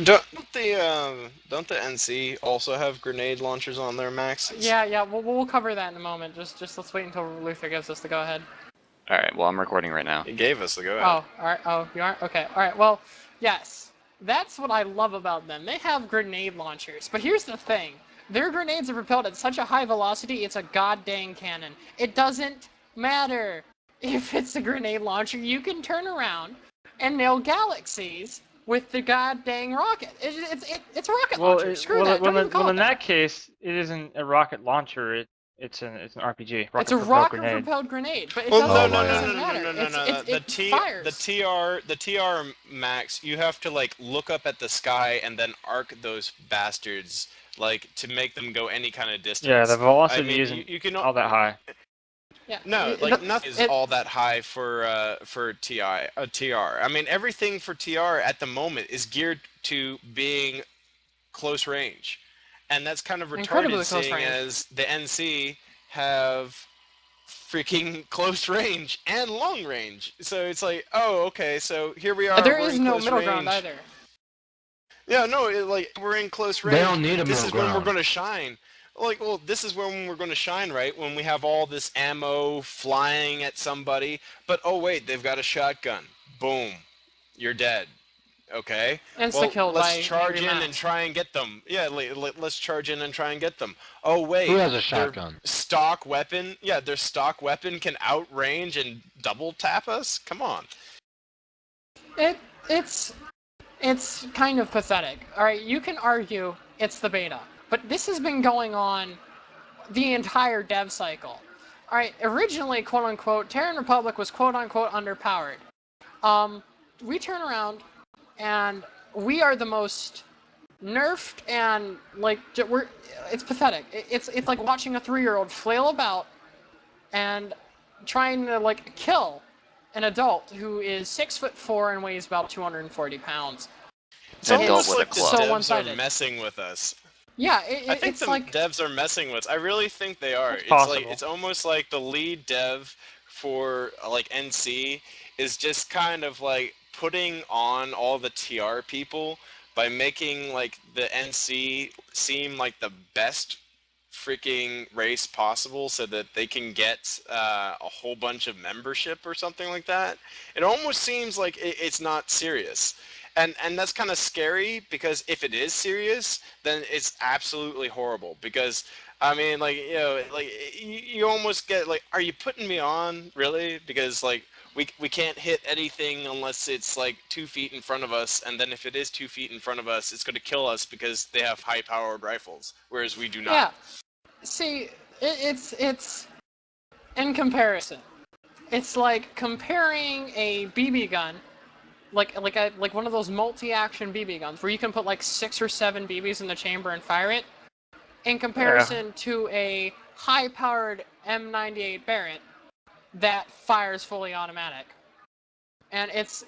Don't the NC also have grenade launchers on their maxes? Yeah, we'll cover that in a moment. Just let's wait until Luther gives us the go-ahead. Alright, well, I'm recording right now. He gave us the go ahead. Oh, alright, oh, you aren't? Okay, alright, well, yes. That's what I love about them. They have grenade launchers, but here's the thing. Their grenades are propelled at such a high velocity, it's a goddamn cannon. It doesn't matter if it's a grenade launcher. You can turn around and nail galaxies with the goddamn rocket. It's a rocket launcher. Screw that. Don't even call well, it in that case, it isn't a rocket launcher. It's an RPG. It's a rocket-propelled grenade, but it doesn't matter. The TR max, you have to like look up at the sky and then arc those bastards like to make them go any kind of distance. Yeah, the velocity isn't all that high. Yeah. No, like nothing is all that high for TR. I mean, everything for TR at the moment is geared to being close range. And that's kind of retarded seeing as the NC have freaking close range and long range. So it's like, oh, okay, so here we are. There is no middle ground either. Yeah, no, we're in close range. They don't need a middle ground. This is when we're going to shine. Like, well, this is when we're going to shine, right? When we have all this ammo flying at somebody. But, oh, wait, they've got a shotgun. Boom. You're dead. Okay. Insta-kill. Let's charge in and try and get them. Yeah, let's charge in and try and get them. Oh wait, who has a shotgun? Their stock weapon. Yeah, their stock weapon can outrange and double tap us. Come on. It's kind of pathetic. All right, you can argue it's the beta, but this has been going on the entire dev cycle. All right, originally, quote unquote, Terran Republic was quote unquote underpowered. We turn around. And we are the most nerfed and like it's pathetic. It's like watching a 3-year-old flail about and trying to like kill an adult who is 6'4" and weighs about 240 pounds. It's almost like the devs are messing with us. Yeah, I think it's the like devs are messing with us. I really think they are. It's almost like the lead dev for like NC is just kind of like putting on all the TR people by making like the NC seem like the best freaking race possible so that they can get a whole bunch of membership or something like that. It almost seems like it's not serious. And that's kind of scary because if it is serious, then it's absolutely horrible because I mean, like, you know, like you almost get like, are you putting me on really? Because like we can't hit anything unless it's like 2 feet in front of us, and then if it is 2 feet in front of us, it's going to kill us because they have high-powered rifles, whereas we do not. Yeah. See, it's in comparison. It's like comparing a BB gun, like one of those multi-action BB guns where you can put like 6 or 7 BBs in the chamber and fire it, in comparison to a high-powered M98 Barrett that fires fully automatic, and it's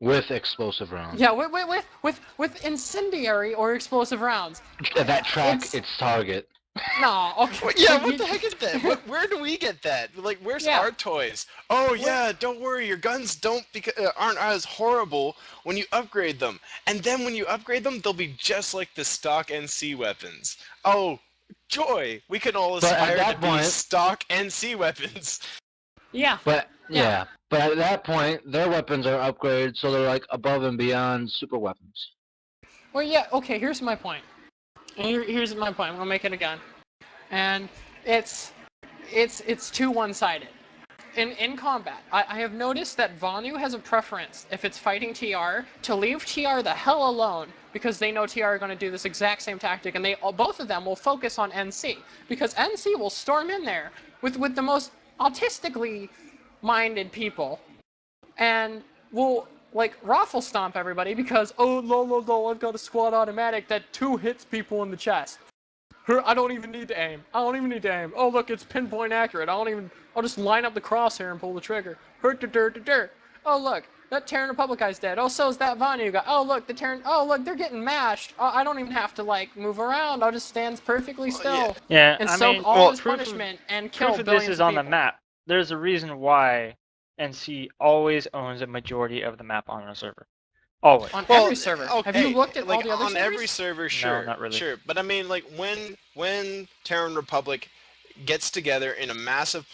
with explosive rounds. Yeah, with incendiary or explosive rounds. That track its target. No, okay. Yeah, what the heck is that? Where do we get that? Like, where's our toys? Oh yeah, don't worry, your guns aren't as horrible when you upgrade them, and then when you upgrade them, they'll be just like the stock NC weapons. Oh. Joy! We can all aspire to be stock NC weapons. Yeah. But at that point, their weapons are upgraded, so they're like above and beyond super weapons. Well, yeah. Okay. Here's my point. Here's my point. I'm gonna make it again, and it's too one-sided. In combat, I have noticed that Vanu has a preference, if it's fighting TR, to leave TR the hell alone, because they know TR are going to do this exact same tactic, and both of them will focus on NC, because NC will storm in there with the most autistically minded people, and will, like, raffle stomp everybody because, oh, lol, I've got a squad automatic that 2 hits people in the chest. I don't even need to aim. Oh, look, it's pinpoint accurate. I'll just line up the crosshair and pull the trigger. Oh, look, that Terran Republic guy's dead. Oh, so's that Vanu guy. Oh, look, they're getting mashed. I don't even have to, like, move around. I'll just stand perfectly still. Yeah, and soak all this punishment and kill billions of people. This is on the map. There's a reason why NC always owns a majority of the map on a server. Always. On every server. Have you looked at like, all the other on servers? every server, sure. No, not really. Sure, but I mean, like, when Terran Republic gets together in a massive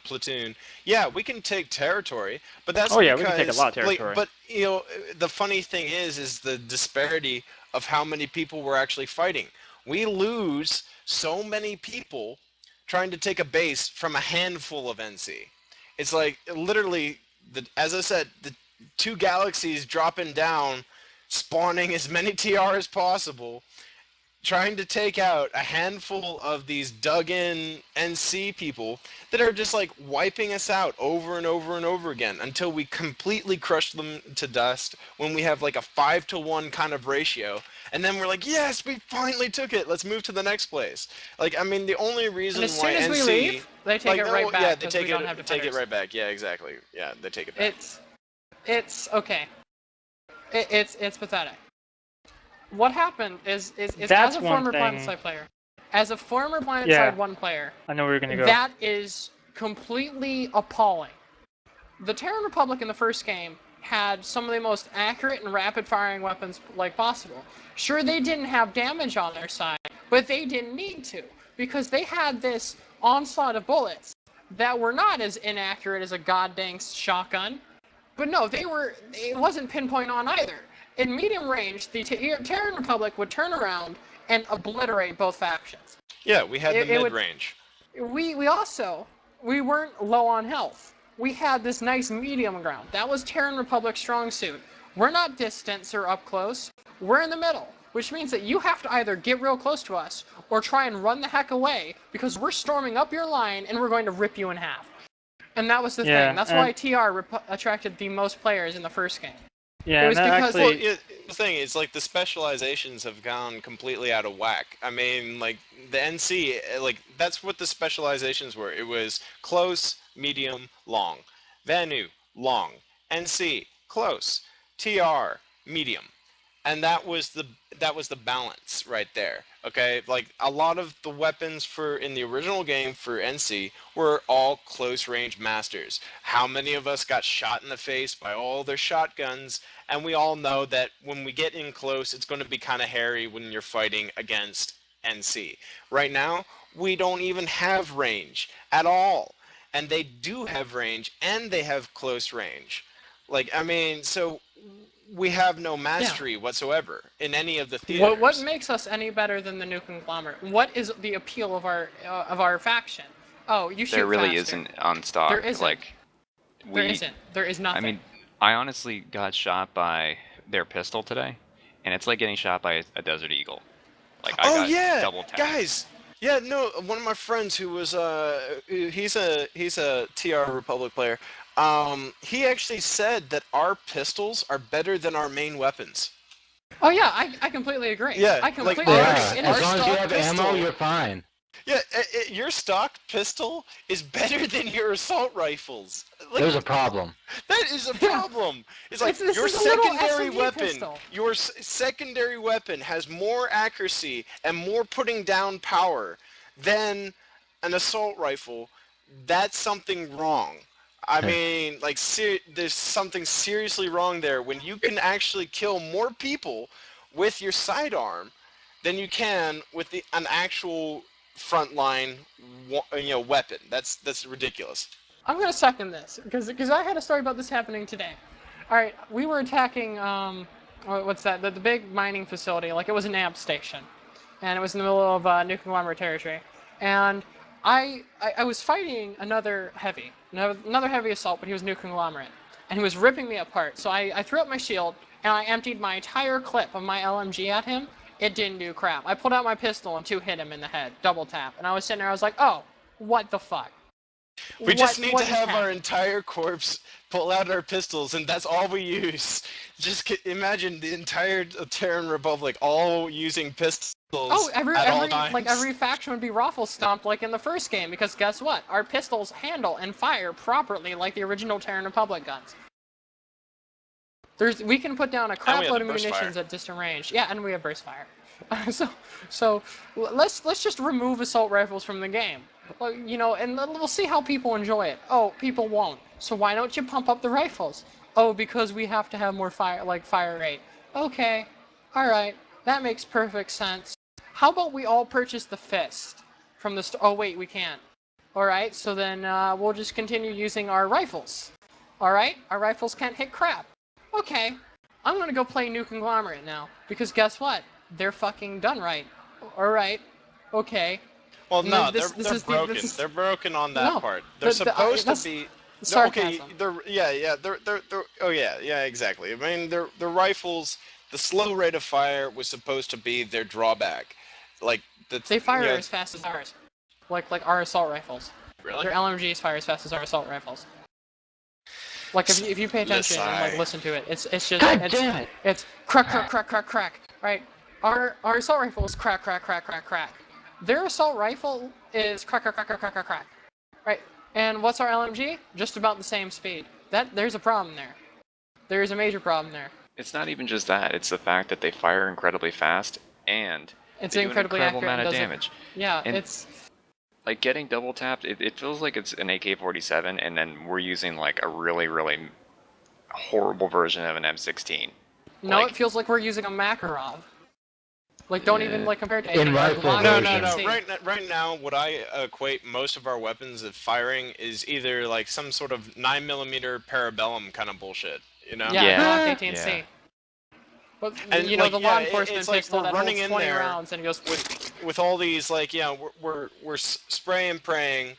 platoon, yeah, we can take territory, but that's Oh yeah, because, we can take a lot of territory. like, but, you know, the funny thing is the disparity of how many people we're actually fighting. We lose so many people trying to take a base from a handful of NC. It's like, literally, as I said, the 2 galaxies dropping down, spawning as many TR as possible, trying to take out a handful of these dug-in NC people that are just like wiping us out over and over and over again until we completely crush them to dust when we have like a 5-to-1 kind of ratio. And then we're like, yes, we finally took it. Let's move to the next place. Like, I mean, the only reason And as why soon as NC... we leave, they take it right back. Yeah, they because take we don't have take it defenders. right back. Yeah, exactly. Yeah, they take it back. It's okay. It's pathetic. What happened is That's as a one former thing. Planetside player, as a former Planetside Yeah. 1 player, I know where you're gonna go. that is completely appalling. The Terran Republic in the first game had some of the most accurate and rapid-firing weapons like possible. Sure, they didn't have damage on their side, but they didn't need to, because they had this onslaught of bullets that were not as inaccurate as a goddamn shotgun. But no, it wasn't pinpoint on either. In medium range, the Terran Republic would turn around and obliterate both factions. Yeah, we had the it would- mid-range. We weren't low on health. We had this nice medium ground. That was Terran Republic's strong suit. We're not distance or up close. We're in the middle, which means that you have to either get real close to us or try and run the heck away because we're storming up your line and we're going to rip you in half. And that was the Yeah, thing. That's why TR attracted the most players in the first game. Yeah, It was and that because- actually, Well, the thing is, like, the specializations have gone completely out of whack. I mean, like, the NC, like, that's what the specializations were. It was close, medium, long. Vanu, long. NC, close. TR, medium. And that was the balance right there. Okay, like, a lot of the weapons in the original game for NC were all close range masters. How many of us got shot in the face by all their shotguns? And we all know that when we get in close, it's going to be kind of hairy when you're fighting against NC. Right now, we don't even have range at all. And they do have range, and they have close range. Like, I mean, so we have no mastery whatsoever in any of the theaters. What makes us any better than the Nuke Conglomerate? What is the appeal of our faction? Oh, you shoot There really faster. isn't on stock. There isn't. Like, There isn't. There is nothing. I mean, I honestly got shot by their pistol today, and it's like getting shot by a Desert Eagle. Like, I got double tapped. Guys. Yeah, no, one of my friends who was he's a TR Republic player. He actually said that our pistols are better than our main weapons. Oh yeah, I completely agree. Yeah, I completely like, agree. Yeah, It as is long as you stock have pistol. ammo, you're fine. Yeah, your stock pistol is better than your assault rifles. Like, There's a problem. that is a problem. It's like This your is a little secondary SMG weapon. pistol. Your secondary weapon has more accuracy and more putting down power than an assault rifle. That's something wrong. I mean, like, there's something seriously wrong there when you can actually kill more people with your sidearm than you can with an actual frontline, weapon. That's ridiculous. I'm gonna second this because I had a story about this happening today. All right, we were attacking what's that? The big mining facility. Like, it was an amp station, and it was in the middle of Nuke Conglomerate territory. And I was fighting another heavy assault, but he was Nuke Conglomerate, and he was ripping me apart. So I threw up my shield and I emptied my entire clip of my LMG at him. It didn't do crap. I pulled out my pistol and 2 hit him in the head, double tap. And I was sitting there, I was like, oh, what the fuck? We just need what to is have our happening? entire corps pull out our pistols, and that's all we use. Just imagine the entire Terran Republic all using pistols Oh, at all times. every faction would be raffle stomped like in the first game, because guess what? Our pistols handle and fire properly like the original Terran Republic guns. We can put down a crap have load of burst munitions fire. at distant range. Yeah, and we have burst fire. so let's just remove assault rifles from the game. Well, and we'll see how people enjoy it. Oh, people won't. So why don't you pump up the rifles? Oh, because we have to have more fire rate. Okay, alright, that makes perfect sense. How about we all purchase the fist from the oh wait, we can't. Alright, so then we'll just continue using our rifles. Alright, our rifles can't hit crap. Okay, I'm gonna go play New Conglomerate now, because guess what? They're fucking done right. Alright, okay. Well, no, they're broken. They're broken on that part. They're supposed to be. Sarcasm. Okay, they're oh yeah, exactly. I mean, their rifles, the slow rate of fire was supposed to be their drawback. Like they fire as fast as ours, like our assault rifles. Really? Their LMGs fire as fast as our assault rifles. Like if you pay attention and like listen to it, it's just it's crack, right? Our assault rifle is crack. Their assault rifle is crack, right? And what's our LMG? Just about the same speed. There's a problem there. There's a major problem there. It's not even just that. It's the fact that they fire incredibly fast and it's they do incredibly an incredible accurate amount of damage. Yeah, and it's like getting double tapped. It feels like it's an AK-47, and then we're using like a really horrible version of an M16. No, it feels like we're using a Makarov. Like, don't even like compare it to in rifle. No. Right now, what I equate most of our weapons of firing is either like some sort of 9mm parabellum kind of bullshit. You know? Yeah. AT&C. Yeah. But and you know, like, the law enforcement it's like pistol that running holds in 20 there rounds and it goes with all these like we're spraying and praying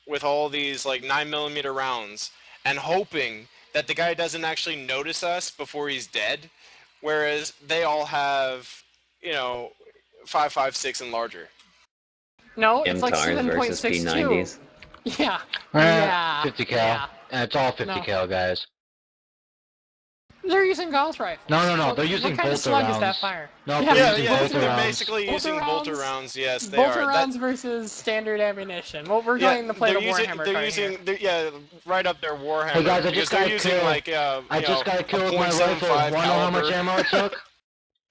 with all these like 9mm rounds and hoping that the guy doesn't actually notice us before he's dead, whereas they all have 5.56 and larger. No, it's like MTARs versus 7.62. Yeah. 50 cal. Yeah. And it's all 50 cal, guys. They're using Gauss rifles. No. They're using what kind of bolter slug rounds. is that fire? No, they're basically using bolter rounds. Yes, they bolter are. rounds versus standard ammunition. Well, we're doing the plate of Warhammer. They're using right up their Warhammer. Hey guys, I just got killed. I just got killed with my rifle. Want to know how much ammo it took?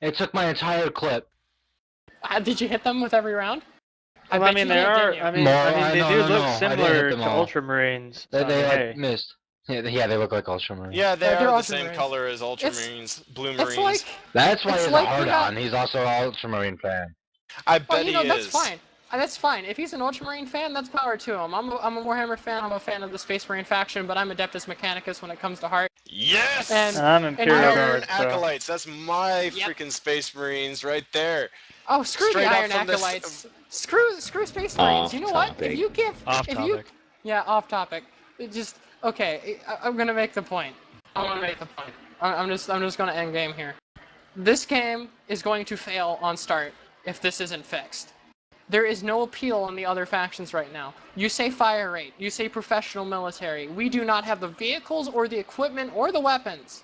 It took my entire clip. Did you hit them with every round? Well, I mean, they do look similar to Ultramarines. They missed. Yeah, they look like Ultramarines. Yeah, they are the same color as Ultramarines, Blue Marines. That's why he's a hard-on. He's also an Ultramarine fan. I bet he is. That's fine. That's fine. If he's an Ultramarine fan, that's power to him. I'm a Warhammer fan. I'm a fan of the Space Marine faction, but I'm Adeptus Mechanicus when it comes to heart. Yes! And I'm Imperial Iron Acolytes. That's my freaking Space Marines right there. Oh, screw the Iron Acolytes. Screw Space Marines. You know what? If you give... Yeah, off topic. Okay, I'm gonna make the point. I'm just gonna end game here. This game is going to fail on start if this isn't fixed. There is no appeal in the other factions right now. You say fire rate, you say professional military. We do not have the vehicles or the equipment or the weapons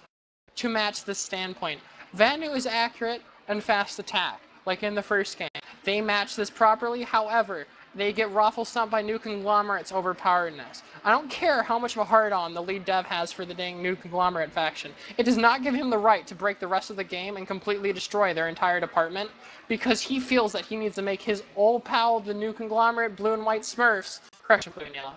to match this standpoint. Vanu is accurate and fast attack, like in the first game. They match this properly, however, they get raffle stomped by New Conglomerate's overpoweredness. I don't care how much of a hard-on the lead dev has for the dang New Conglomerate faction. It does not give him the right to break the rest of the game and completely destroy their entire department because he feels that he needs to make his old pal, the New Conglomerate, blue and white Smurfs, correction, blue and yellow,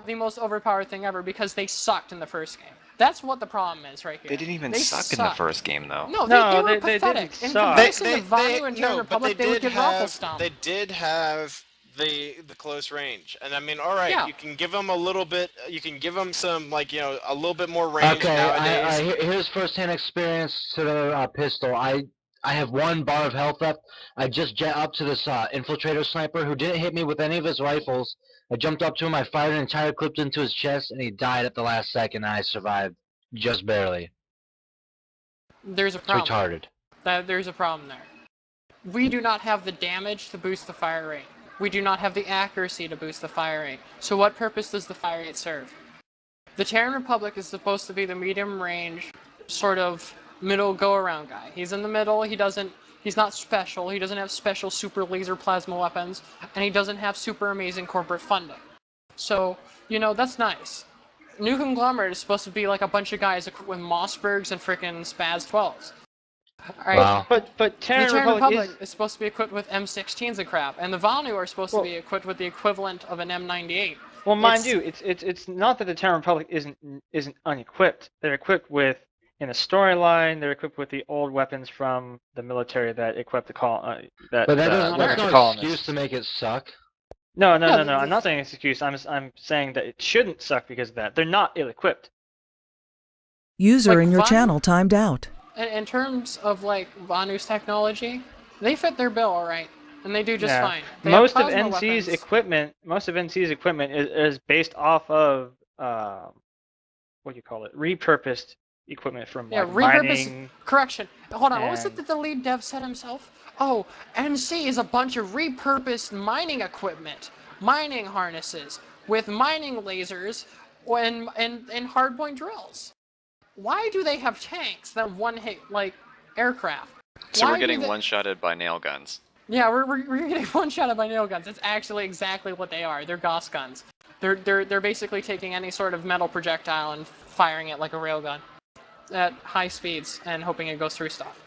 the most overpowered thing ever because they sucked in the first game. That's what the problem is right here. They didn't even suck in the first game, though. No, they were pathetic. In comparison to Vanu and Terran Republic, they would get raffle stomped. They did have the close range, and I mean, all right, you can give them a little bit. You can give them some, like, a little bit more range nowadays. Here's first-hand experience to the pistol. I have 1 bar of health left. I just jet up to this infiltrator sniper who didn't hit me with any of his rifles. I jumped up to him, I fired an entire clip into his chest, and he died at the last second. And I survived, just barely. There's a problem. It's retarded. There's a problem there. We do not have the damage to boost the fire rate. We do not have the accuracy to boost the fire rate. So what purpose does the fire rate serve? The Terran Republic is supposed to be the medium range, sort of middle go-around guy. He's in the middle, he's not special, he doesn't have special super laser plasma weapons, and he doesn't have super amazing corporate funding. So, that's nice. New Conglomerate is supposed to be like a bunch of guys equipped with Mossbergs and frickin' Spaz 12s. Alright, wow. But Terran Republic is supposed to be equipped with M16s and crap, and the Vanu are supposed to be equipped with the equivalent of an M98. Well, mind you, it's not that the Terran Republic isn't unequipped. They're equipped with, in the storyline, they're equipped with the old weapons from the military that equipped the But that's no excuse to make it suck. No. I'm not saying it's an excuse. I'm saying that it shouldn't suck because of that. They're not ill-equipped. User in your channel timed out. In terms of like Vanu's technology, they fit their bill all right, and they do just fine. Most of NC's equipment is based off of what do you call it? Repurposed equipment from like mining. Correction. Hold on. What was it that the lead dev said himself? Oh, NC is a bunch of repurposed mining equipment, mining harnesses with mining lasers and hardpoint drills. Why do they have tanks that one-hit like aircraft? So we're getting one-shotted by nail guns. Yeah, we're getting one-shotted by nail guns. It's actually exactly what they are. They're Gauss guns. They're basically taking any sort of metal projectile and firing it like a railgun at high speeds and hoping it goes through stuff.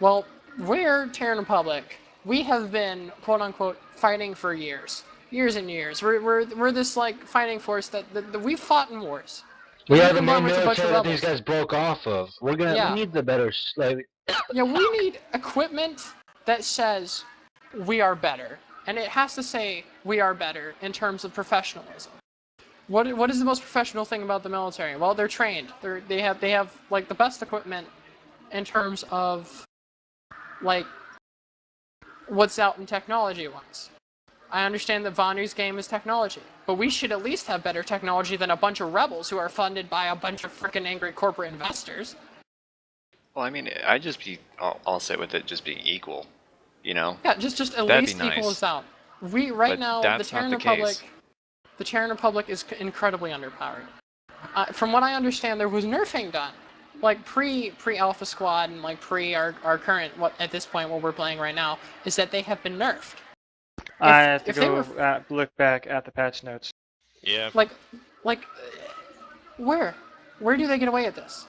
Well, we're Terran Republic. We have been quote-unquote fighting for years and years. We're this like fighting force that we've fought in wars. We are the main military that these guys broke off of. We need the better, Yeah, we need equipment that says we are better. And it has to say we are better in terms of professionalism. What is the most professional thing about the military? Well, they're trained. They have like the best equipment in terms of like what's out in technology-wise. I understand that Vanu's game is technology, but we should at least have better technology than a bunch of rebels who are funded by a bunch of freaking angry corporate investors. Well, I mean, I'll say with it just being equal, you know? Yeah, just at least equal us out. Now, the Terran Republic is incredibly underpowered. From what I understand, there was nerfing done. Like pre-Alpha Squad and like our current, at this point what we're playing right now, is that they have been nerfed. I have to go look back at the patch notes. Yeah. Like, where do they get away with this?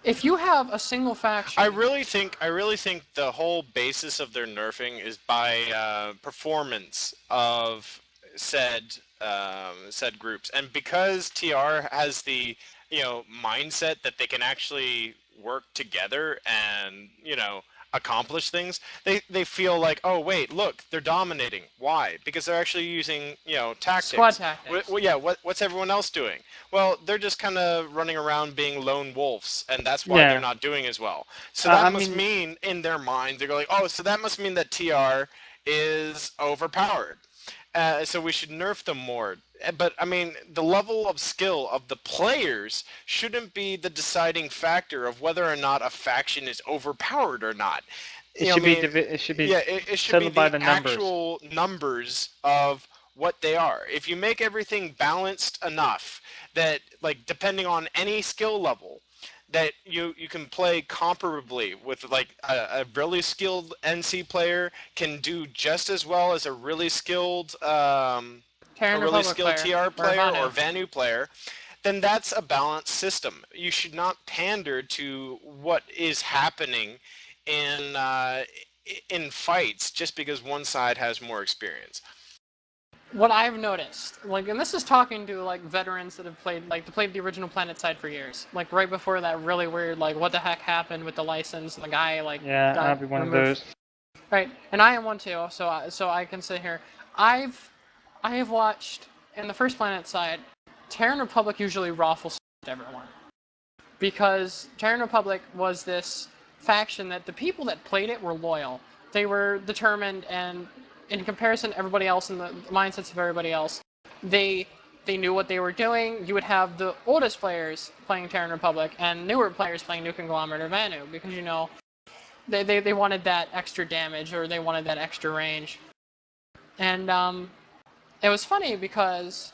If you have a single faction, I really think the whole basis of their nerfing is by performance of said groups, and because TR has the mindset that they can actually work together and accomplish things, they feel like, oh wait, look, they're dominating. Why? Because they're actually using tactics. Squad tactics. What's everyone else doing? Well, they're just kind of running around being lone wolves, and that's why they're not doing as well. So that must mean in their mind they're going, oh, so that must mean that TR is overpowered. So we should nerf them more. But I mean, the level of skill of the players shouldn't be the deciding factor of whether or not a faction is overpowered or not. It should be settled by the actual numbers of what they are. If you make everything balanced enough that, like, depending on any skill level, that you can play comparably with, like, a really skilled NC player can do just as well as a really skilled TR player or Vanu player, then that's a balanced system. You should not pander to what is happening in fights just because one side has more experience. What I've noticed, like, and this is talking to like veterans that have played the original Planetside for years, like right before that really weird, like, what the heck happened with the license, and the guy I'll be one of those. Right, and I am one too, so I can sit here. I have watched in the first Planetside, Terran Republic usually raffles everyone, because Terran Republic was this faction that the people that played it were loyal. They were determined, and in comparison to everybody else and the mindsets of everybody else, they knew what they were doing. You would have the oldest players playing Terran Republic and newer players playing New Conglomerate or Vanu, because they wanted that extra damage, or they wanted that extra range. And it was funny because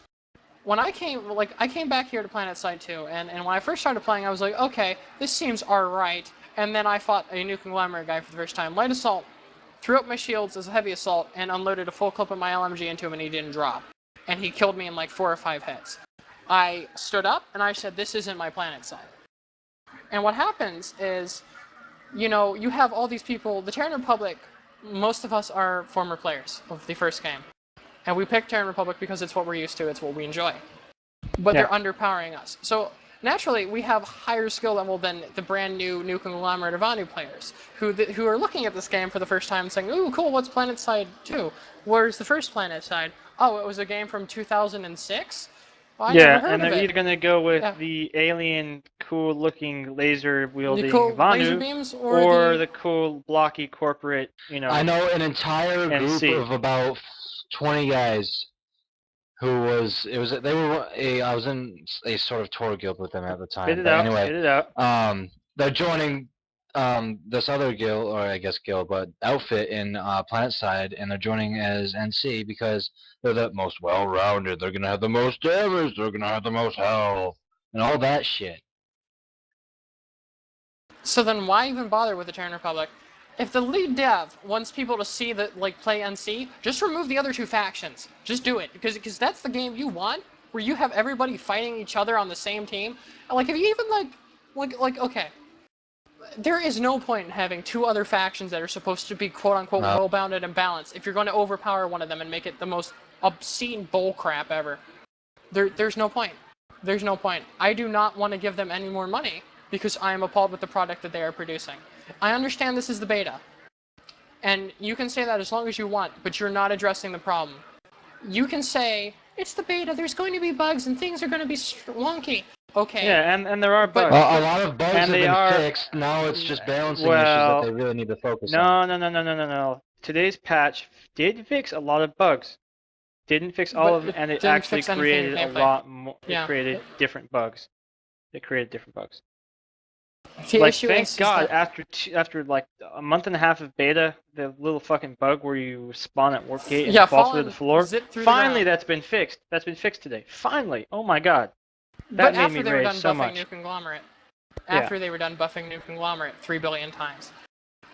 when I came back here to Planetside 2, and when I first started playing, I was like, okay, this seems alright. And then I fought a New Conglomerate guy for the first time. Light Assault, threw up my shields as a heavy assault, and unloaded a full clip of my LMG into him, and he didn't drop. And he killed me in like 4 or 5 hits. I stood up, and I said, this isn't my Planetside. And what happens is, you have all these people, the Terran Republic, most of us are former players of the first game. And we picked Terran Republic because it's what we're used to, it's what we enjoy. But they're underpowering us. So naturally, we have higher skill level than the brand new Conglomerate of Anu players, who are looking at this game for the first time and saying, ooh, cool, what's Planetside 2? Where's the first Planetside? Oh, it was a game from 2006? Well, I never heard and of they're it. either going to go with the alien, cool-looking, laser-wielding cool laser Vanu, beams, or the cool, blocky, corporate, I know an entire group of about 20 guys who I was in a sort of tour guild with them at the time. Spit it out. They're joining this other guild, or I guess guild, but outfit in Planetside, and they're joining as NC because they're the most well-rounded. They're gonna have the most damage. They're gonna have the most health, and all that shit. So then, why even bother with the Terran Republic? If the lead dev wants people to see that play NC, just remove the other two factions. Just do it, because that's the game you want, where you have everybody fighting each other on the same team. Like, if you even okay. There is no point in having two other factions that are supposed to be quote-unquote well-bounded and balanced if you're going to overpower one of them and make it the most obscene bullcrap ever. There's no point. There's no point. I do not want to give them any more money because I am appalled with the product that they are producing. I understand this is the beta, and you can say that as long as you want, but you're not addressing the problem. You can say, it's the beta, there's going to be bugs and things are going to be wonky. Okay. Yeah, and there are bugs. A lot of bugs have been fixed. Now it's just balancing issues that they really need to focus on. No. Today's patch did fix a lot of bugs. Didn't fix all of them, and it actually created a lot more. It created different bugs. It created different bugs. Thank God, after like a month and a half of beta, the little fucking bug where you spawn at warp gate and fall through the floor. Finally, that's been fixed. That's been fixed today. Finally. Oh my God. That made me rage so much. After they were done buffing New Conglomerate 3 billion times.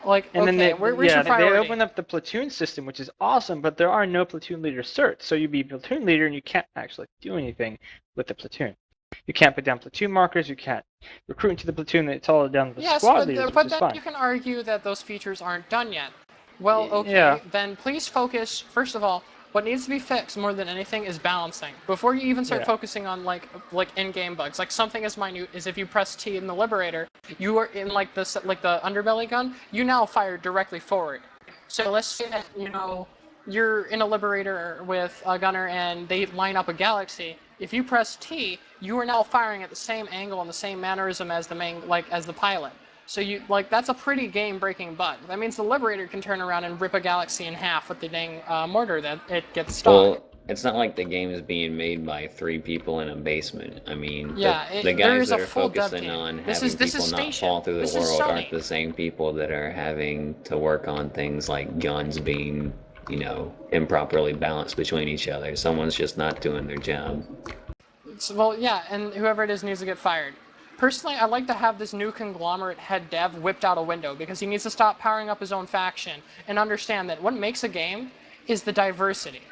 Like, and okay, then where's your priority? They opened up the platoon system, which is awesome, but there are no platoon leader certs. So you be platoon leader and you can't actually do anything with the platoon. You can't put down platoon markers, you can't recruit into the platoon, it's all down to the squad leaders, which is fine. You can argue that those features aren't done yet. Well, okay, then please focus, first of all, what needs to be fixed more than anything is balancing. Before you even start focusing on like in-game bugs, like something as minute as if you press T in the Liberator, you are in the underbelly gun, you now fire directly forward. So let's say that you're in a Liberator with a gunner and they line up a galaxy. If you press T, you are now firing at the same angle and the same mannerism as the pilot. So that's a pretty game-breaking bug. That means the Liberator can turn around and rip a galaxy in half with the dang mortar that it gets stuck. Well, it's not like the game is being made by 3 people in a basement. I mean, the guys that are focusing on having people not fall through the world aren't the same people that are having to work on things like guns being, improperly balanced between each other. Someone's just not doing their job. Well, yeah, and whoever it is needs to get fired. Personally, I'd like to have this New Conglomerate head dev whipped out a window because he needs to stop powering up his own faction and understand that what makes a game is the diversity.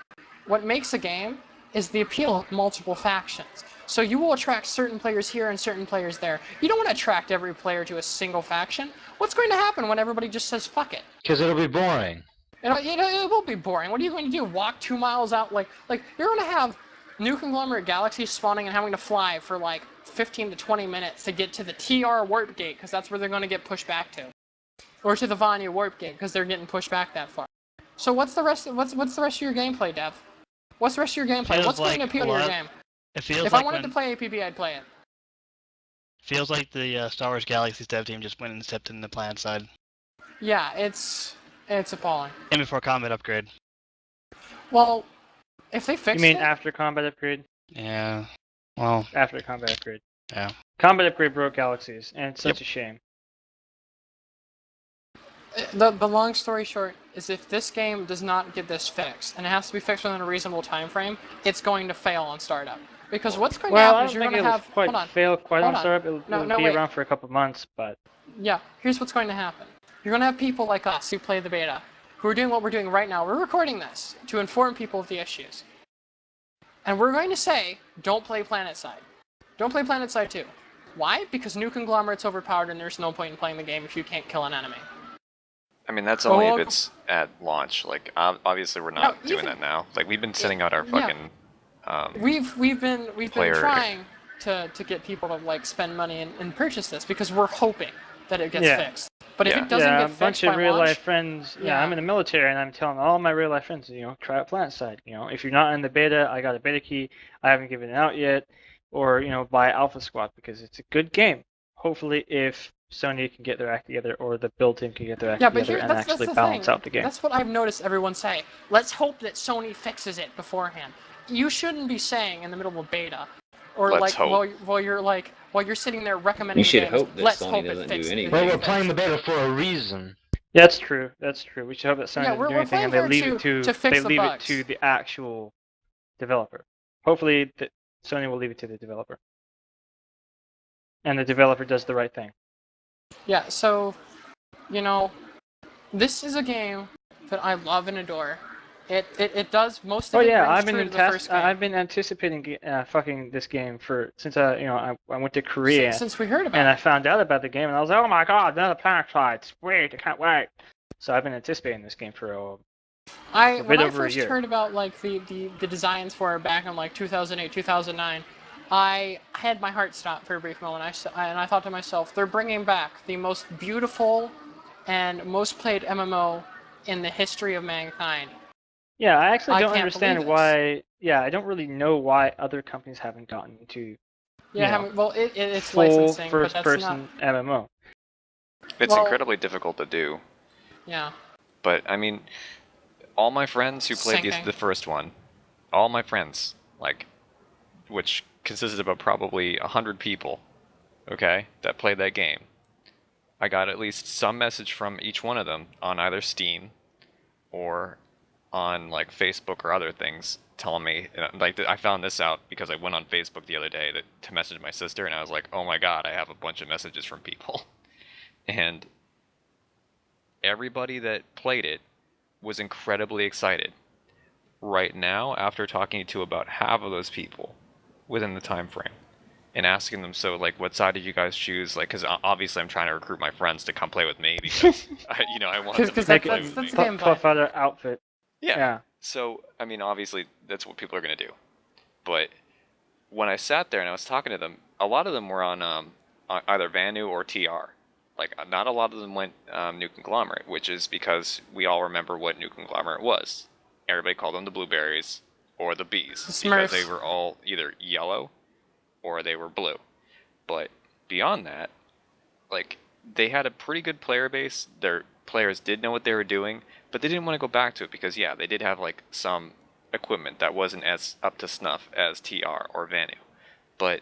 What makes a game is the appeal of multiple factions. So you will attract certain players here and certain players there. You don't want to attract every player to a single faction. What's going to happen when everybody just says fuck it? Because it'll be boring. It will be boring. What are you going to do? Walk 2 miles out? Like you're going to have New Conglomerate galaxies spawning and having to fly for 15 to 20 minutes to get to the TR warp gate because that's where they're going to get pushed back to, or to the Vanya warp gate because they're getting pushed back that far. So what's the rest of your gameplay, Dev? What's the rest of your gameplay? What's going to appeal to your game? If I wanted to play APB, I'd play it. Feels like the Star Wars Galaxies dev team just went and stepped in the Planetside. Yeah, it's appalling. And before combat upgrade. Well, if they fix it... You mean after combat upgrade? Yeah. Well... After combat upgrade. Yeah. Combat upgrade broke Galaxies, and it's such a shame. The long story short is if this game does not get this fixed, and it has to be fixed within a reasonable time frame, it's going to fail on startup. Because what's going to happen is you're going to have... fail quite on startup. It'll be around for a couple months, but... Yeah, here's what's going to happen. You're going to have people like us who play the beta, who are doing what we're doing right now. We're recording this to inform people of the issues. And we're going to say, don't play Planetside. Don't play Planetside 2. Why? Because New Conglomerate's overpowered and there's no point in playing the game if you can't kill an enemy. I mean, that's only if it's at launch. Like, obviously, we're not doing that now. Like, we've been sending out our fucking. We've been trying to get people to like spend money and purchase this because we're hoping that it gets fixed. But if it doesn't get fixed, a bunch of real life friends. Yeah, I'm in the military, and I'm telling all my real life friends, try out Planetside. If you're not in the beta, I got a beta key. I haven't given it out yet, or buy Alpha Squad because it's a good game. Hopefully, if Sony can get their act together, or the build team can get their act together and actually balance out the game. That's what I've noticed everyone say. Let's hope that Sony fixes it beforehand. You shouldn't be saying in the middle of beta, or let's hope. while you're sitting there recommending. You should games, hope that Sony doesn't do anything. Well, we're playing the beta for a reason. Yeah, that's true. That's true. We should hope that Sony doesn't do anything, and they leave it to the actual developer. Hopefully, Sony will leave it to the developer, and the developer does the right thing. Yeah. So, this is a game that I love and adore. It does most of it. Oh yeah, I've been anticipating fucking this game since I went to Korea. Since we heard about it. And I found out about the game, and I was like, oh my god, another Planetside! Sweet, I can't wait. So I've been anticipating this game for a bit over a year. When I first heard about like the designs for it back in like 2008, 2009, I had my heart stop for a brief moment, and I thought to myself, they're bringing back the most beautiful and most played MMO in the history of mankind. Yeah, I actually don't understand why. Yeah, I don't really know why other companies haven't gotten into. Yeah, it's full licensing, first-person MMO. It's incredibly difficult to do. Yeah. But I mean, all my friends who played the first one, all my friends, which consisted of probably 100 people, okay, that played that game. I got at least some message from each one of them on either Steam or on Facebook or other things telling me, I found this out because I went on Facebook the other day to message my sister, and I was like, oh my god, I have a bunch of messages from people. And everybody that played it was incredibly excited. Right now, after talking to about half of those people within the time frame and asking them, so what side did you guys choose? Because obviously I'm trying to recruit my friends to come play with me because I want them to play with me. Puff out an outfit. Yeah. So, I mean, obviously, that's what people are going to do. But when I sat there and I was talking to them, a lot of them were on either Vanu or TR. Not a lot of them went New Conglomerate, which is because we all remember what New Conglomerate was. Everybody called them the Blueberries or the Bees. Because they were all either yellow or they were blue. But beyond that, they had a pretty good player base. Their players did know what they were doing, but they didn't want to go back to it because, yeah, they did have some equipment that wasn't as up to snuff as TR or Vanu. But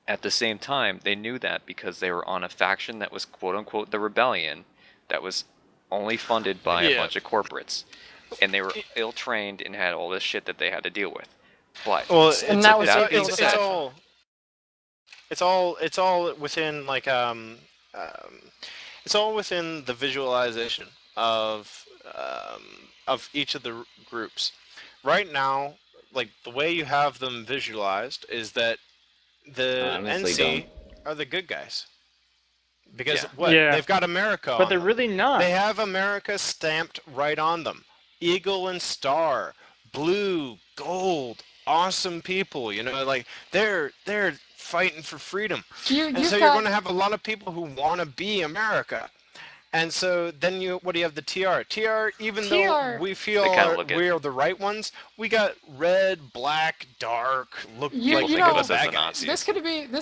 at the same time, they knew that because they were on a faction that was quote-unquote the rebellion that was only funded by a bunch of corporates. And they were ill-trained and had all this shit that they had to deal with. But it's all within it's all within the visualization of each of the groups. Right now, the way you have them visualized is that the NC are the good guys. Because they've got America but they're really not. They have America stamped right on them. Eagle and Star, blue, gold, awesome people, they're fighting for freedom. You're going to have a lot of people who want to be America. And so then what do you have the TR? Even though we feel we are the right ones, we got red, black, dark, look like the bad guys. This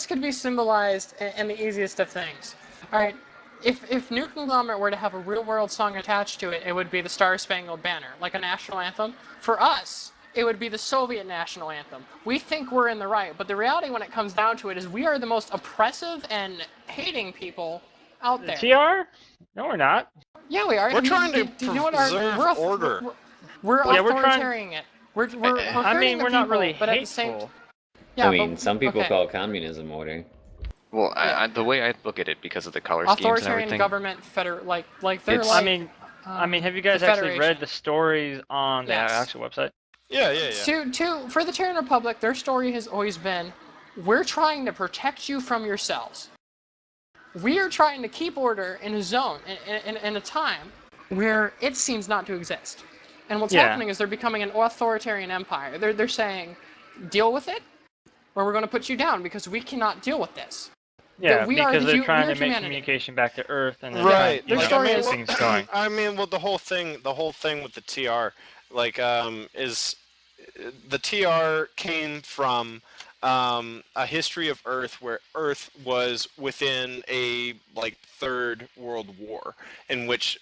could be symbolized in the easiest of things. All right, if New Conglomerate were to have a real-world song attached to it, it would be the Star Spangled Banner, like a national anthem. For us, it would be the Soviet national anthem. We think we're in the right, but the reality when it comes down to it is we are the most oppressive and hating people out there. TR? No, we're not. Yeah, we are. We're trying to preserve order. We're authoritarianing it. We're we're not really but hateful. Some people call communism order. Well, the way I look at it, because of the color schemes and everything. Authoritarian government, they're I mean, have you guys actually read the stories on the actual website? Yeah. For the Terran Republic, their story has always been, we're trying to protect you from yourselves. We are trying to keep order in a zone, in a time where it seems not to exist. And what's happening is they're becoming an authoritarian empire. They're saying, deal with it, or we're going to put you down because we cannot deal with this. Yeah, because they're trying to make communication back to Earth and then right. things going. I mean, well, the whole thing with the TR, like, is the TR came from a history of Earth where Earth was within a third world war in which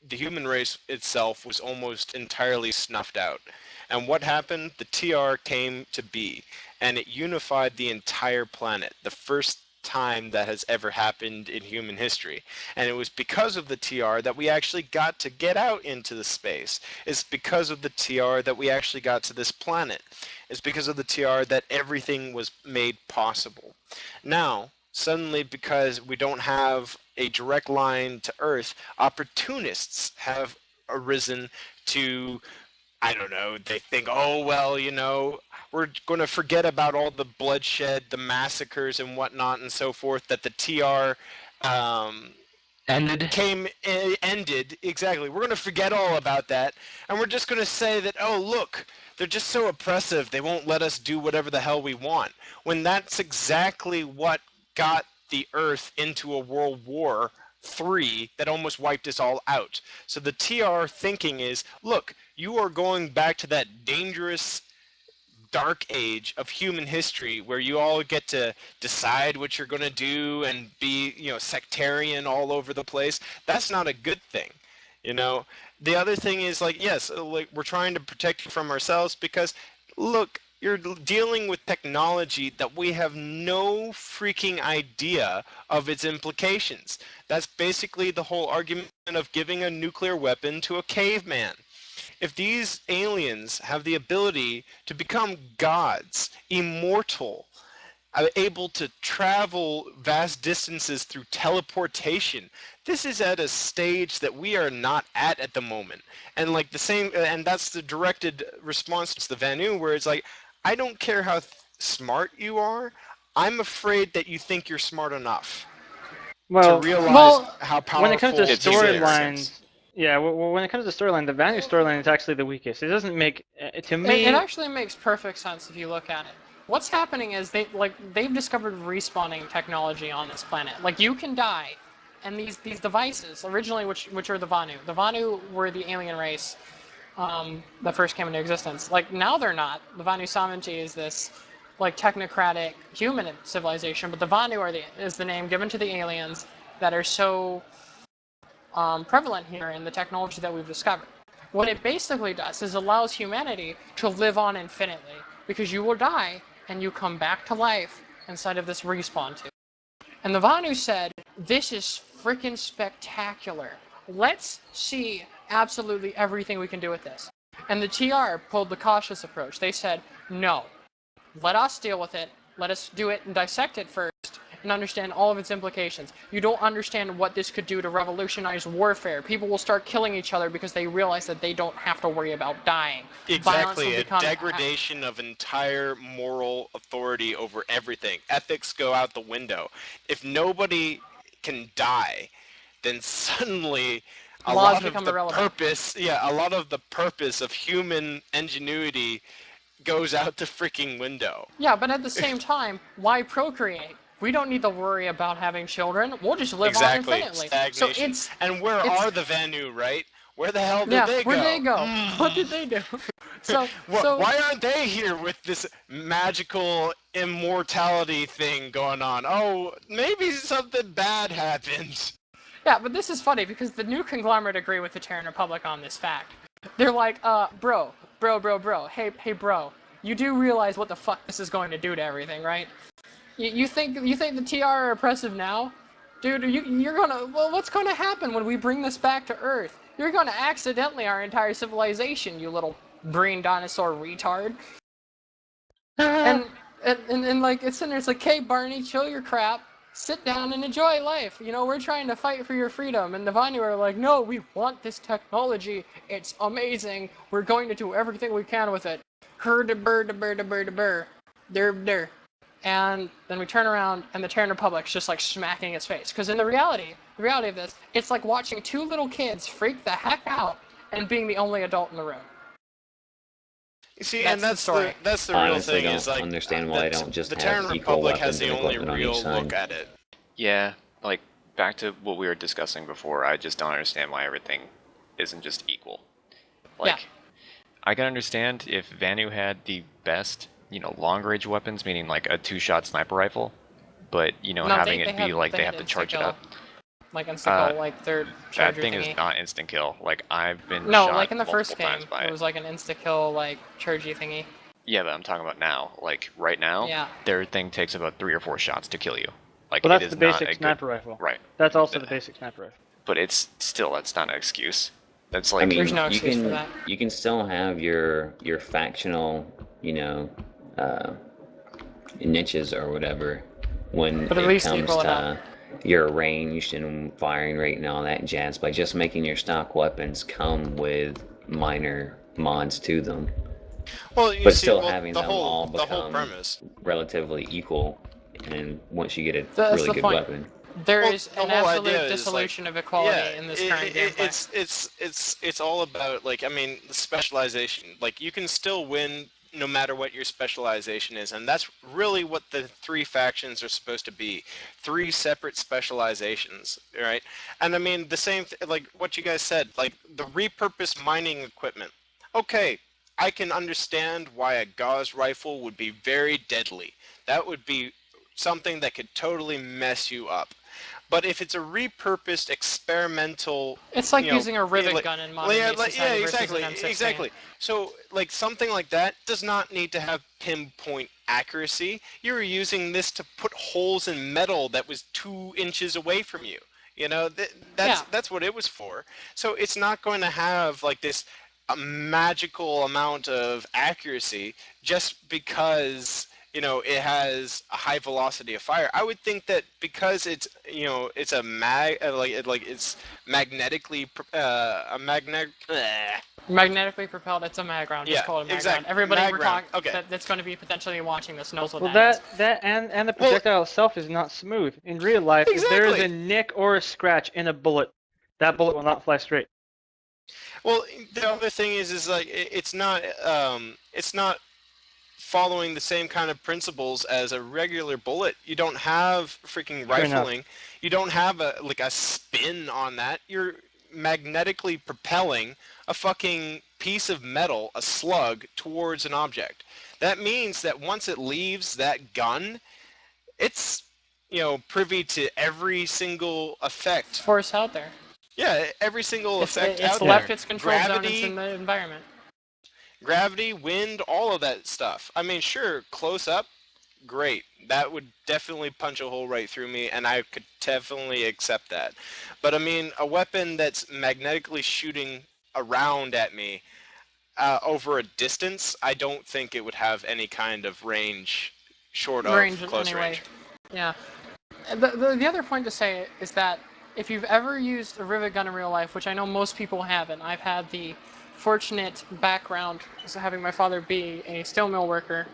the human race itself was almost entirely snuffed out. And what happened? The TR came to be, and it unified the entire planet. The first time that has ever happened in human history. And it was because of the TR that we actually got to get out into the space. It's because of the TR that we actually got to this planet. It's because of the TR that everything was made possible. Now, suddenly, because we don't have a direct line to Earth, opportunists have arisen to, I don't know, they think, oh, well, we're going to forget about all the bloodshed, the massacres and whatnot and so forth that the TR ended. Exactly. We're going to forget all about that. And we're just going to say that, oh, look, they're just so oppressive. They won't let us do whatever the hell we want. When that's exactly what got the Earth into a World War III that almost wiped us all out. So the TR thinking is, look, you are going back to that dangerous dark age of human history where you all get to decide what you're going to do and be, sectarian all over the place. That's not a good thing. The other thing is yes, we're trying to protect you from ourselves because look, you're dealing with technology that we have no freaking idea of its implications. That's basically the whole argument of giving a nuclear weapon to a caveman. If these aliens have the ability to become gods, immortal, able to travel vast distances through teleportation, this is at a stage that we are not at the moment. And and that's the directed response to the Vanu, where it's I don't care how smart you are, I'm afraid that you think you're smart enough to realize how powerful. When it comes to storylines, when it comes to storyline, the Vanu storyline is actually the weakest. It doesn't make, to me... It actually makes perfect sense if you look at it. What's happening is they've discovered respawning technology on this planet. You can die, and these devices, originally which are the Vanu. The Vanu were the alien race that first came into existence. Now they're not. The Vanu Samanti is this technocratic human civilization, but the Vanu is the name given to the aliens that are so prevalent here in the technology that we've discovered. What it basically does is allows humanity to live on infinitely, because you will die and you come back to life inside of this respawn tube. And the Vanu said, this is freaking spectacular. Let's see absolutely everything we can do with this. And the TR pulled the cautious approach. They said, no, let us deal with it. Let us do it and dissect it first and understand all of its implications. You don't understand what this could do to revolutionize warfare. People will start killing each other because they realize that they don't have to worry about dying. Exactly, a degradation of entire moral authority over everything. Ethics go out the window. If nobody can die, then suddenly a lot of the purpose of human ingenuity goes out the freaking window. Yeah, but at the same time, why procreate? We don't need to worry about having children. We'll just live on infinitely. Stagnation. So and where are the Vanu, right? Where the hell did they go? Where'd they go? What did they do? Why aren't they here with this magical immortality thing going on? Oh, maybe something bad happened. Yeah, but this is funny because the new conglomerate agree with the Terran Republic on this fact. They're like, bro. Hey, bro. You do realize what the fuck this is going to do to everything, right? You think the TR are oppressive now? Dude, you're gonna... Well, what's gonna happen when we bring this back to Earth? You're gonna accidentally our entire civilization, you little green dinosaur retard. and it's in there, it's like, hey, Barney, chill your crap. Sit down and enjoy life. We're trying to fight for your freedom. And the Vanu are like, no, we want this technology. It's amazing. We're going to do everything we can with it. Her-de-burr-de-burr-de-burr-de-burr. Der-der. and then we turn around and the Terran Republic's just like smacking its face. Because in the reality of this, it's like watching two little kids freak the heck out and being the only adult in the room. You see, that's the real thing. Don't is like understand why I don't just the have Terran equal Republic weapons has the and only equipment on real each side. look at it. Yeah, like back to what we were discussing before. I just don't understand why everything isn't just equal. Like, I can understand if Vanu had the best, long-range weapons, meaning like a 2-shot sniper rifle, but having it be like they have to charge it up. Like insta-kill, like their charger that thing thingy. is not instant-kill. Like, I've been No, shot like in the first game, by it was like an insta-kill, like, chargy thingy. Yeah, but I'm talking about now. Like, right now, their thing takes about 3 or 4 shots to kill you. Like, well, that's it is the basic not a sniper good... rifle. Right. That's also the basic sniper rifle. But that's not an excuse. That's like... I mean, there's no excuse for that. You can still have your factional, niches or whatever when but at it least comes to your range and firing rate and all that jazz, by just making your stock weapons come with minor mods to them. Well, but still having them all become relatively equal, and once you get a really good weapon. There is an absolute dissolution of equality in this current gameplay. It's all about, like, I mean, the specialization. Like, you can still win no matter what your specialization is, and that's really what the 3 factions are supposed to be. 3 separate specializations, right? And I mean, the same, like what you guys said, like the repurposed mining equipment. Okay, I can understand why a gauze rifle would be very deadly. That would be something that could totally mess you up. But if it's a repurposed experimental, it's like using a rivet gun in modern day society versus an M16. Exactly. So, like, something like that does not need to have pinpoint accuracy. You were using this to put holes in metal that was 2 inches away from you. That's what it was for. So it's not going to have like this magical amount of accuracy just because it has a high velocity of fire. I would think that because it's it's a it's magnetically magnetically propelled. It's a mag round. Just call it a mag round. Everybody that's going to be potentially watching this knows what that is. That and the projectile itself is not smooth. In real life, if there is a nick or a scratch in a bullet, that bullet will not fly straight. Well, the other thing is like it's not following the same kind of principles as a regular bullet. You don't have freaking rifling. You don't have a spin on that. You're magnetically propelling a fucking piece of metal, a slug, towards an object. That means that once it leaves that gun, it's privy to every single effect. Force out there. Yeah, every single effect out there. It's left its control zone. It's in the environment. Gravity, wind, all of that stuff. I mean, sure, close up, great. That would definitely punch a hole right through me, and I could definitely accept that. But I mean, a weapon that's magnetically shooting around at me over a distance, I don't think it would have any kind of range short of close range. Yeah. The other point to say is that if you've ever used a rivet gun in real life, which I know most people haven't, I've had the fortunate background as having my father be a steel mill worker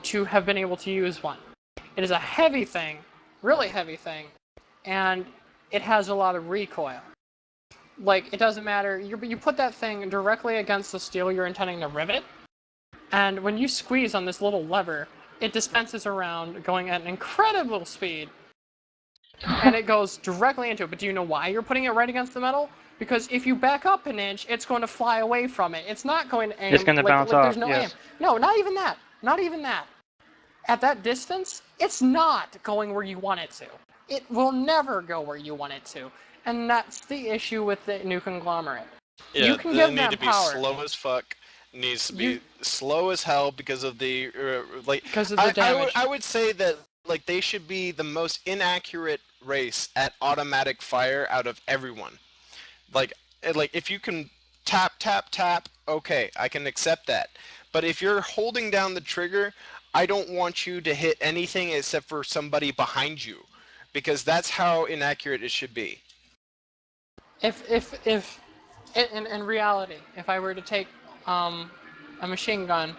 to have been able to use one. It is a heavy thing, really heavy thing, and it has a lot of recoil. Like, it doesn't matter, you put that thing directly against the steel you're intending to rivet, and when you squeeze on this little lever, it dispenses around going at an incredible speed, and it goes directly into it. But do you know why you're putting it right against the metal? Because if you back up an inch, it's going to fly away from it. It's not going to aim. It's going to bounce off, there's no aim. No, not even that. Not even that. At that distance, it's not going where you want it to. It will never go where you want it to. And that's the issue with the new conglomerate. Yeah, you can give them need to power. be slow as fuck. It needs to be slow as hell because of the because of the damage. I would say that they should be the most inaccurate race at automatic fire out of everyone. Like if you can tap, okay, I can accept that. But if you're holding down the trigger, I don't want you to hit anything except for somebody behind you, because that's how inaccurate it should be. If in reality, if I were to take a machine gun,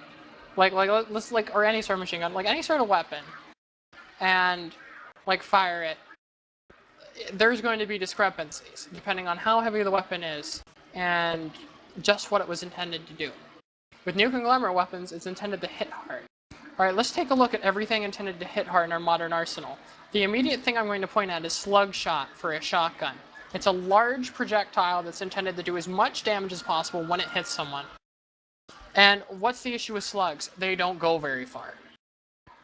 or any sort of machine gun, like any sort of weapon, and like fire it, there's going to be discrepancies depending on how heavy the weapon is and just what it was intended to do. With new conglomerate weapons, it's intended to hit hard. Alright, let's take a look at everything intended to hit hard in our modern arsenal. The immediate thing I'm going to point at is slug shot for a shotgun. It's a large projectile that's intended to do as much damage as possible when it hits someone. And what's the issue with slugs? They don't go very far.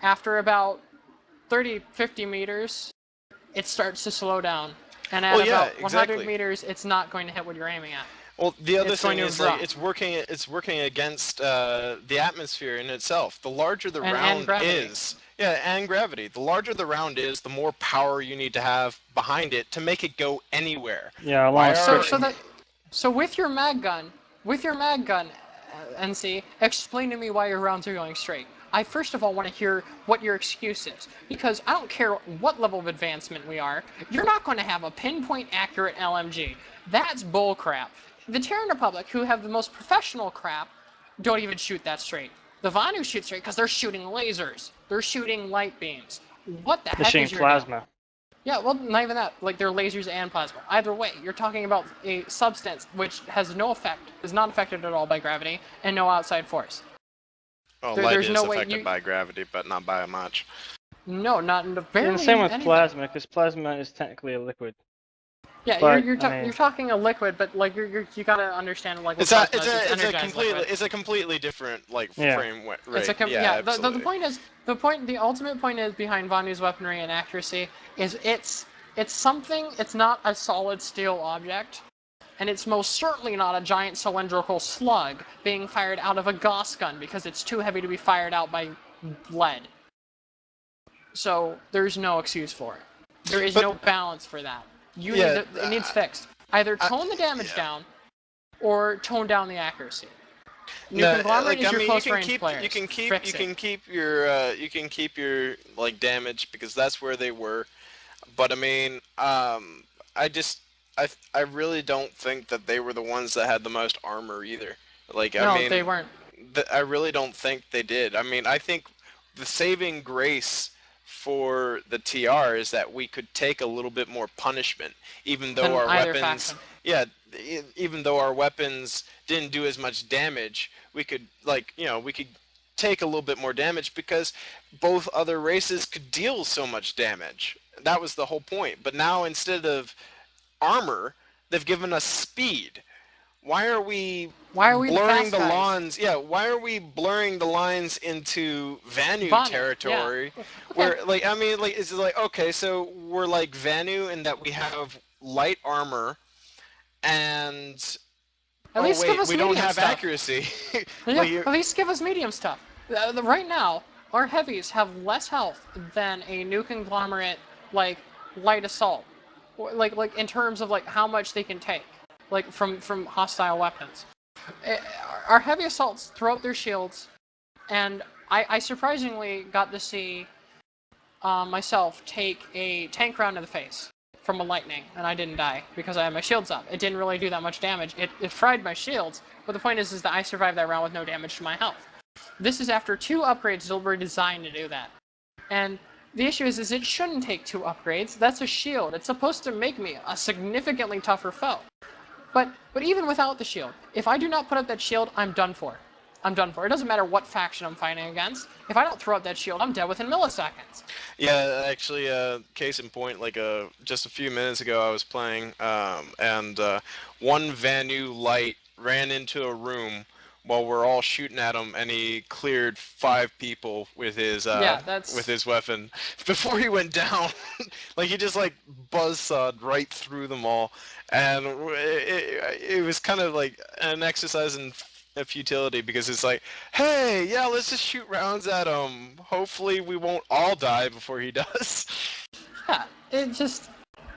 After about 30-50 meters, it starts to slow down. And at about 100 meters, it's not going to hit what you're aiming at. Well, the other thing is like it's working against the atmosphere in itself. The larger the round is, and gravity. The larger the round is, the more power you need to have behind it to make it go anywhere. Yeah, so with your mag gun, NC, explain to me why your rounds are going straight. I first of all want to hear what your excuse is, because I don't care what level of advancement we are, you're not going to have a pinpoint accurate LMG. That's bullcrap. The Terran Republic, who have the most professional crap, don't even shoot that straight. The Vanu shoot straight because they're shooting lasers. They're shooting light beams. What the heck is your plasma. deal? Yeah, well, not even that. Like, they're lasers and plasma. Either way, you're talking about a substance which has no effect, is not affected at all by gravity, and no outside force. Well, light is affected by gravity, but not by much. No, not in the very. And the same with plasma, because plasma is technically a liquid. Yeah, but, you're talking a liquid, but like you gotta understand like what it's a completely different like frame rate. The ultimate point is behind Vanu's weaponry and accuracy is it's something. It's not a solid steel object, and it's most certainly not a giant cylindrical slug being fired out of a Gauss gun because it's too heavy to be fired out by lead. So there's no excuse for it. There is no balance for that. It needs fixed. Either tone the damage down, or tone down the accuracy. Conglomerate is your close range players. You can keep your like damage because that's where they were, but I mean, I really don't think that they were the ones that had the most armor either. Like I mean, they weren't. I really don't think they did. I mean, I think the saving grace for the TR is that we could take a little bit more punishment, even though our weapons, even though our weapons didn't do as much damage, we could we could take a little bit more damage because both other races could deal so much damage. That was the whole point. But now instead of armor, they've given us speed. Why are we blurring the lines? Yeah, why are we blurring the lines into Vanu territory? Yeah. Where like I mean like is it like okay, so we're like Vanu in that we have light armor and we don't have accuracy. At least give us medium stuff. Right now, our heavies have less health than a new conglomerate like light assault. Like in terms of like how much they can take. Like from hostile weapons. Our heavy assaults throw out their shields, and I surprisingly got to see myself take a tank round to the face from a lightning, and I didn't die because I had my shields up. It didn't really do that much damage. It fried my shields, but the point is that I survived that round with no damage to my health. This is after 2 upgrades that were designed to do that. And the issue is it shouldn't take 2 upgrades. That's a shield. It's supposed to make me a significantly tougher foe. But even without the shield, if I do not put up that shield, I'm done for. I'm done for. It doesn't matter what faction I'm fighting against. If I don't throw up that shield, I'm dead within milliseconds. Yeah, actually, case in point, like just a few minutes ago I was playing, and one Vanu light ran into a room while we're all shooting at him, and he cleared 5 people with his with his weapon before he went down. Like he just like buzzsawed right through them all, and it was kind of like an exercise in futility because it's like, hey, yeah, let's just shoot rounds at him. Hopefully, we won't all die before he does. Yeah, it just.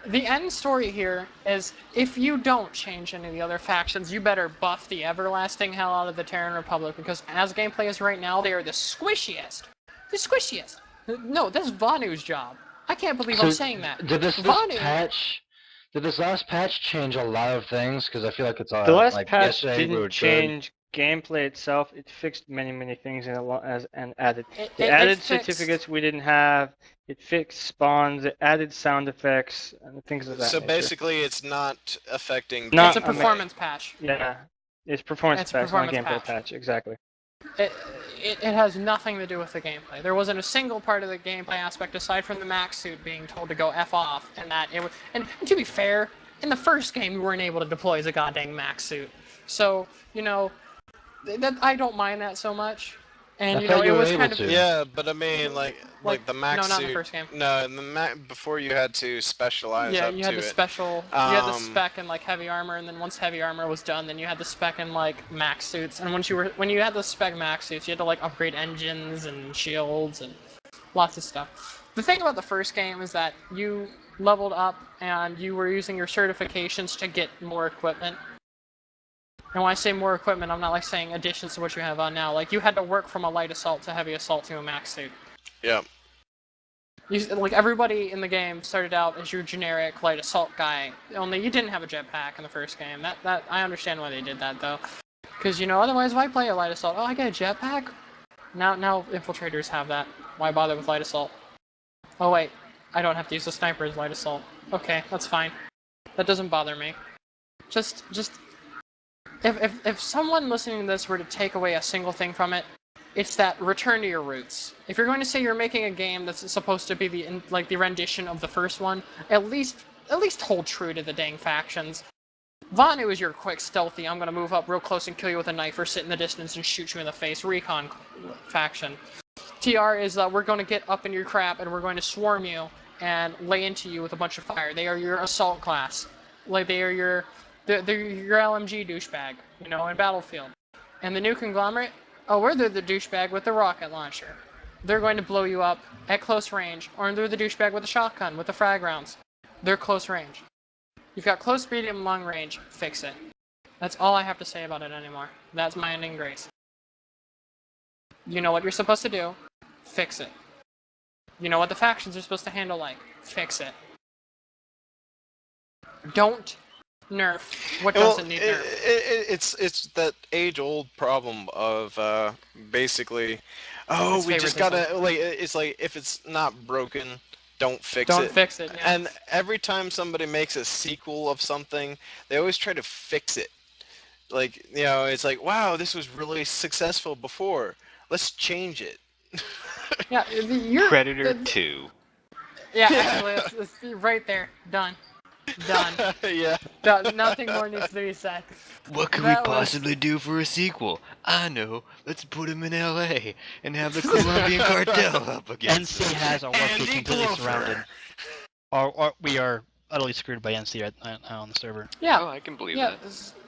The end story here is, if you don't change any of the other factions, you better buff the everlasting hell out of the Terran Republic, because as gameplay is right now, they are the squishiest. The squishiest. No, that's Vanu's job. I can't believe I'm saying that. Did this last patch change a lot of things? Because I feel like it's the last patch didn't change gameplay itself, it fixed many things and added. It added certificates we didn't have. It fixed spawns. It added sound effects and things of that So nature. basically, it's not affecting. It's a performance patch. Yeah, it's performance patch, not gameplay patch. Exactly. It has nothing to do with the gameplay. There wasn't a single part of the gameplay aspect aside from the max suit being told to go F off, and that it was. And to be fair, in the first game we weren't able to deploy as a goddamn max suit, so you know, that I don't mind that so much. And you know, it was kind of yeah, but I mean, like the max suit. No, not in the first game. No, in the before you had to specialize. Yeah, up you had to the it. special. You had the spec in like heavy armor, and then once heavy armor was done, then you had the spec in like max suits. And when you had the spec max suits, you had to like upgrade engines and shields and lots of stuff. The thing about the first game is that you leveled up and you were using your certifications to get more equipment. And when I say more equipment, I'm not like saying additions to what you have on now. Like you had to work from a light assault to heavy assault to a max suit. Yeah. Like everybody in the game started out as your generic light assault guy. Only you didn't have a jetpack in the first game. That I understand why they did that though, because you know otherwise why play a light assault? Oh, I get a jetpack. Now infiltrators have that. Why bother with light assault? Oh wait, I don't have to use the sniper as light assault. Okay, that's fine. That doesn't bother me. Just. If someone listening to this were to take away a single thing from it, it's that return to your roots. If you're going to say you're making a game that's supposed to be the rendition of the first one, at least hold true to the dang factions. Vanu is your quick, stealthy, I'm going to move up real close and kill you with a knife or sit in the distance and shoot you in the face recon faction. TR is we're going to get up in your crap and we're going to swarm you and lay into you with a bunch of fire. They are your assault class. Like they are your LMG douchebag, you know, in Battlefield. And the new conglomerate, they're the douchebag with the rocket launcher. They're going to blow you up at close range, or they're the douchebag with the shotgun, with the frag rounds. They're close range. You've got close, medium, long range, fix it. That's all I have to say about it anymore. That's my ending grace. You know what you're supposed to do, fix it. You know what the factions are supposed to handle like, fix it. Don't nerf what doesn't need nerf. It's that age-old problem of basically, we just gotta it's like if it's not broken, don't fix it. Don't fix it. Yeah. And every time somebody makes a sequel of something, they always try to fix it. Like it's like, wow, this was really successful before. Let's change it. Yeah, Predator 2. Yeah, actually, it's right there. Done. Yeah. Nothing more needs to be said. What could we possibly do for a sequel? I know. Let's put him in LA and have the Colombian cartel up against NC has our work completely surrounded. Or we are utterly screwed by NC right now on the server. Yeah. Oh, I can believe that.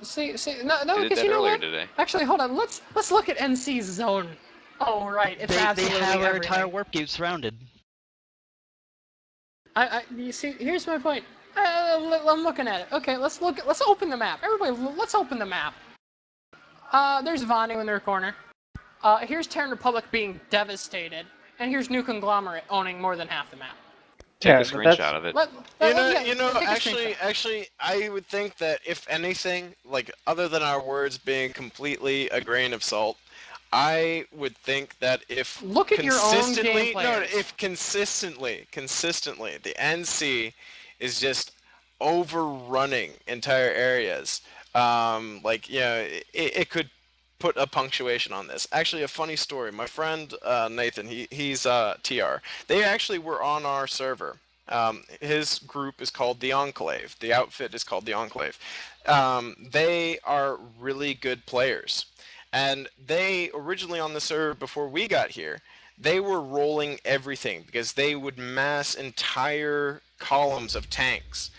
See, no, because you know what? Today. Actually, hold on. Let's look at NC's zone. Oh, right. It's absolutely they have our everything. entire warp gate surrounded. You see, here's my point. I'm looking at it. Okay, let's open the map. Everybody, let's open the map. There's Vanu in their corner. Here's Terran Republic being devastated, and here's New Conglomerate owning more than half the map. Take a screenshot of it. Actually, I would think that if anything, like other than our words being completely a grain of salt, I would think that if look at your own game players. if consistently, the NC is just overrunning entire areas. It could put a punctuation on this. Actually, a funny story. My friend Nathan, he's TR. They actually were on our server. His group is called the Enclave. The outfit is called the Enclave. They are really good players. And they originally on the server before we got here, they were rolling everything because they would mass entire columns of tanks.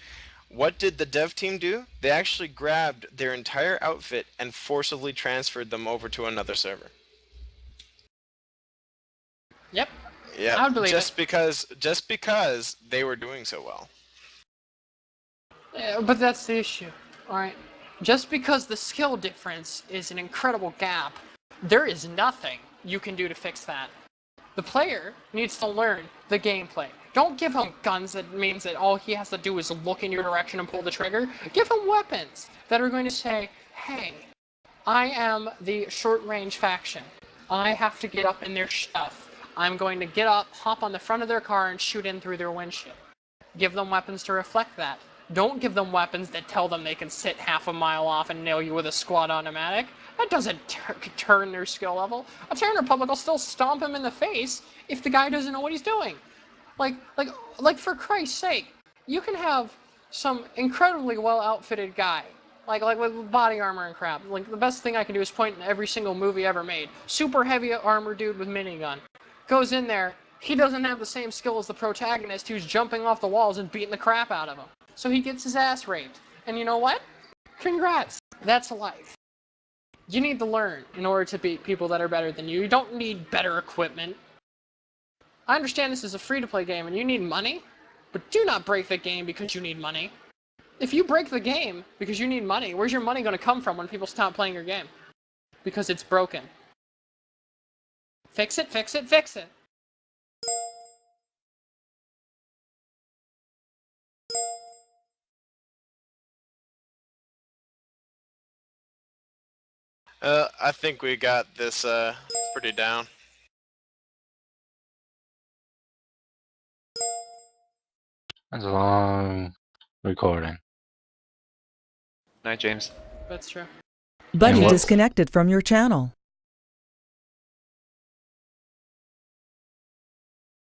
What did the dev team do? They actually grabbed their entire outfit and forcibly transferred them over to another server. Yep. Yeah. I would believe just because they were doing so well. Yeah, but that's the issue. All right. Just because the skill difference is an incredible gap, there is nothing you can do to fix that. The player needs to learn the gameplay. Don't give him guns that means that all he has to do is look in your direction and pull the trigger. Give him weapons that are going to say, hey, I am the short-range faction. I have to get up in their stuff. I'm going to get up, hop on the front of their car, and shoot in through their windshield. Give them weapons to reflect that. Don't give them weapons that tell them they can sit half a mile off and nail you with a squad automatic. That doesn't turn their skill level. A Terran Republic will still stomp him in the face if the guy doesn't know what he's doing. Like for Christ's sake, you can have some incredibly well-outfitted guy, like with body armor and crap. Like the best thing I can do is point in every single movie ever made. Super heavy armor dude with minigun. Goes in there, he doesn't have the same skill as the protagonist who's jumping off the walls and beating the crap out of him. So he gets his ass raped. And you know what? Congrats. That's life. You need to learn in order to beat people that are better than you. You don't need better equipment. I understand this is a free-to-play game and you need money, but do not break the game because you need money. If you break the game because you need money, where's your money going to come from when people stop playing your game? Because it's broken. Fix it, fix it, fix it. I think we got this pretty down. That's a long recording. Night, James. That's true. Buddy disconnected from your channel.